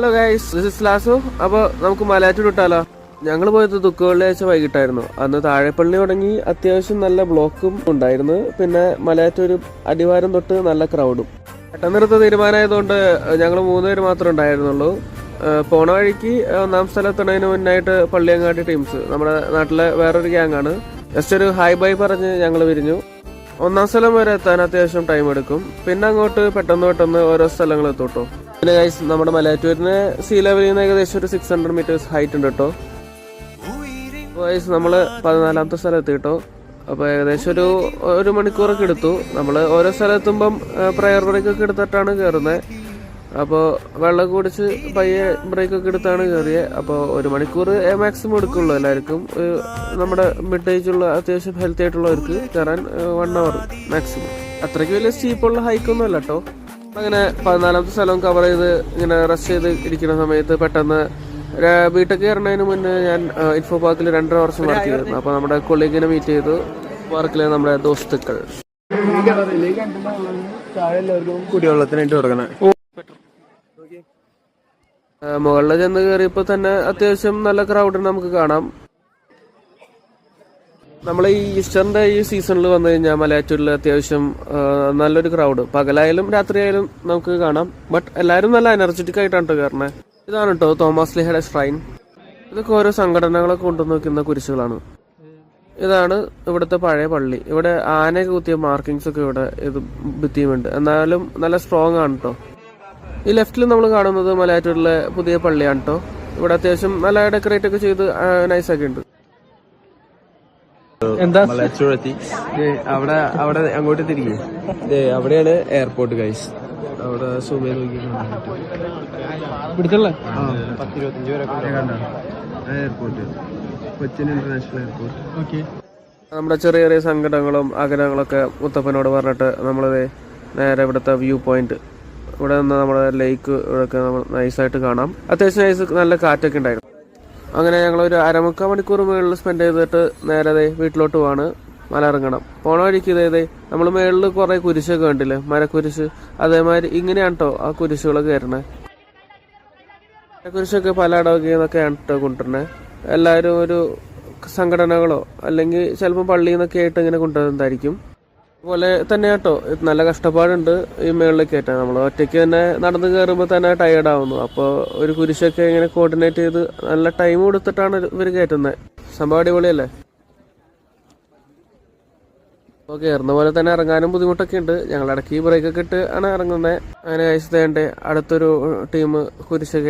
Hello guys, this is Lasu. അപ്പോൾ നമുക്ക് മലയാറ്റൂർ വിട്ടാലോ? ഞങ്ങൾ പോയത് ദുഃഖ വെള്ളിയാഴ്ച വൈകിട്ടായിരുന്നു. അന്ന് താഴെപ്പള്ളി തുടങ്ങി അത്യാവശ്യം നല്ല ബ്ലോക്കും ഉണ്ടായിരുന്നു. പിന്നെ മലയാറ്റൂർ അടിവാരം തൊട്ട് നല്ല ക്രൗഡും. പെട്ടെന്നെടുത്ത തീരുമാനമായതുകൊണ്ട് ഞങ്ങൾ 3 പേര് മാത്രമേ ഉണ്ടായിരുന്നുള്ളൂ. പോണ വഴിക്ക് ഒന്നാം സ്ഥലത്തുന്നതിന് മുന്നായിട്ട് പള്ളിയങ്ങാടി ടീംസ്, നമ്മുടെ നാട്ടിലെ വേറൊരു ഗ്യാങ്ങാണ്, ജസ്റ്റ് ഒരു ഹായ് ബൈ പറഞ്ഞ് ഞങ്ങൾ പിരിഞ്ഞു. ഒന്നാം സ്ഥലം വരെ എത്താൻ അത്യാവശ്യം ടൈം എടുക്കും. പിന്നെ അങ്ങോട്ട് പെട്ടെന്ന് ഓരോ സ്ഥലങ്ങൾ എത്തും. പിന്നെ ഗൈസ്, നമ്മുടെ മലയാറ്റൂരിന് സീ ലെവലിൽ നിന്ന് ഏകദേശം ഒരു 600 മീറ്റേഴ്സ് ഹൈറ്റ് ഉണ്ട് കേട്ടോ. ഗൈസ്, നമ്മൾ 14ാമത്തെ സ്ഥലം എത്തി കേട്ടോ. അപ്പോൾ ഏകദേശം ഒരു മണിക്കൂറൊക്കെ എടുത്തു. നമ്മൾ ഓരോ സ്ഥലം എത്തുമ്പം പ്രയർ ബ്രേക്കൊക്കെ എടുത്തിട്ടാണ് കയറുന്നത്. അപ്പോൾ വെള്ളം കുടിച്ച് പയ്യെ ബ്രേക്കൊക്കെ എടുത്താണ് കയറിയത്. അപ്പോൾ 1 മണിക്കൂർ മാക്സിമം എടുക്കുള്ളൂ എല്ലാവർക്കും. നമ്മുടെ മിഡ് ഏജുള്ള അത്യാവശ്യം ഹെൽത്തി ആയിട്ടുള്ളവർക്ക് കയറാൻ 1 അവർ മാക്സിമം. അത്രയ്ക്ക് വലിയ സ്റ്റീപ്പുള്ള ഹൈക്കൊന്നും അല്ല കേട്ടോ. അങ്ങനെ 14ാമത്തെ സ്ഥലം കവർ ചെയ്ത് ഇങ്ങനെ റെസ്റ്റ് ചെയ്ത് ഇരിക്കുന്ന സമയത്ത് പെട്ടെന്ന് വീട്ടിൽ കയറുന്നതിന് മുന്നേ ഞാൻ ഇൻഫോ പാർക്കിൽ 2.5 വർഷം വർക്ക് ചെയ്തിരുന്നു. അപ്പോൾ നമ്മുടെ കൊളീഗിനെ മീറ്റ് ചെയ്തു. പാർക്കിലെ നമ്മുടെ ദോസ്തുക്കൾ. കുടിവെള്ളത്തിനായിട്ട് കൊടുക്കണേ. മുകളിൽ ചെന്ന് കയറിയപ്പോൾ തന്നെ അത്യാവശ്യം നല്ല ക്രൗഡ് നമുക്ക് കാണാം. നമ്മൾ ഈ ഈസ്റ്ററിന്റെ ഈ സീസണിൽ വന്നു കഴിഞ്ഞാൽ മലയാറ്റൂരിൽ അത്യാവശ്യം നല്ലൊരു ക്രൗഡ് പകലായാലും രാത്രിയായാലും നമുക്ക് കാണാം. ബട്ട് എല്ലാവരും നല്ല എനർജറ്റിക് ആയിട്ടാണ് കയറണേ. ഇതാണ് കേട്ടോ തോമസ് ലീഹയുടെ ഷ്രൈൻ. ഇതൊക്കെ ഓരോ സംഘടനകളൊക്കെ കൊണ്ടുവന്ന് വെക്കുന്ന കുരിശുകളാണ്. ഇതാണ് ഇവിടുത്തെ പഴയ പള്ളി. ഇവിടെ ആനയൊക്കെ കുത്തിയ മാർക്കിങ്സ് ഒക്കെ ഇവിടെ ഭിത്തിയുമുണ്ട്. എന്നാലും നല്ല സ്ട്രോങ് ആണ് കേട്ടോ. ഈ ലെഫ്റ്റിൽ നമ്മൾ കാണുന്നത് മലയാറ്റൂരിലെ പുതിയ പള്ളിയാണ് കേട്ടോ. ഇവിടെ അത്യാവശ്യം നല്ല ഡെക്കറേറ്റ് ഒക്കെ ചെയ്ത് നൈസൊക്കെ ഉണ്ട്. അവിടെ അങ്ങോട്ട് തിരികെ അവിടെയാണ് എയർപോർട്ട് ഗൈസ്. അവിടെ സുമേ പിടിച്ചല്ലേ 10-25 എയർപോർട്ട്, കൊച്ചിൻ ഇന്റർനാഷണൽ എയർപോർട്ട്. നമ്മുടെ ചെറിയ ചെറിയ സങ്കടങ്ങളും ആഗ്രഹങ്ങളൊക്കെ മുത്തപ്പനോട് പറഞ്ഞിട്ട് നമ്മളിത് നേരെ ഇവിടുത്തെ വ്യൂ പോയിന്റ്, ഇവിടെ നിന്ന് നമ്മുടെ ലേക്ക് ഇവിടെയൊക്കെ നമ്മൾ നൈസായിട്ട് കാണാം. അത്യാവശ്യം നൈസ് നല്ല കാറ്റൊക്കെ ഉണ്ടായിരുന്നു. അങ്ങനെ ഞങ്ങളൊരു 1/4 മണിക്കൂർ മുകളിൽ സ്പെൻഡ് ചെയ്തിട്ട് നേരെ വീട്ടിലോട്ട് പോവാണ്. മല ഇറങ്ങണം. പോണ വഴിക്ക് നമ്മൾ മുകളിൽ കുറെ കുരിശൊക്കെ കണ്ടില്ലേ, മരക്കുരിശ്. അതേമാതിരി ഇങ്ങനെയാണ് കേട്ടോ ആ കുരിശുകളൊക്കെ കയറണേ. മരക്കുരിശൊക്കെ പല ഇടവകയെന്നൊക്കെയാണ് കേട്ടോ കൊണ്ടുവരണേ. എല്ലാവരും ഒരു സംഘടനകളോ അല്ലെങ്കിൽ ചിലപ്പോൾ പള്ളിയിൽ നിന്നൊക്കെ ആയിട്ട് ഇങ്ങനെ കൊണ്ടുവരുന്നതായിരിക്കും. അതുപോലെ തന്നെ കേട്ടോ നല്ല കഷ്ടപ്പാടുണ്ട് ഈ മുകളിലേക്ക് കയറ്റാൻ. നമ്മൾ ഒറ്റയ്ക്ക് തന്നെ നടന്ന് കയറുമ്പോൾ തന്നെ ടയേർഡാവുന്നു. അപ്പോൾ ഒരു കുരിശൊക്കെ ഇങ്ങനെ കോർഡിനേറ്റ് ചെയ്ത് നല്ല ടൈം കൊടുത്തിട്ടാണ് ഇവർ കയറ്റുന്നത്. സംഭവം അടിപൊളിയല്ലേ. അപ്പോൾ കയറുന്ന പോലെ തന്നെ ഇറങ്ങാനും ബുദ്ധിമുട്ടൊക്കെ ഉണ്ട്. ഞങ്ങൾ ഇടയ്ക്ക് ബ്രേക്കൊക്കെ ഇട്ട് ആണ് ഇറങ്ങുന്നത്. അങ്ങനെ കഴിച്ചതേണ്ടേ അടുത്തൊരു ടീം കുരിശൊക്കെ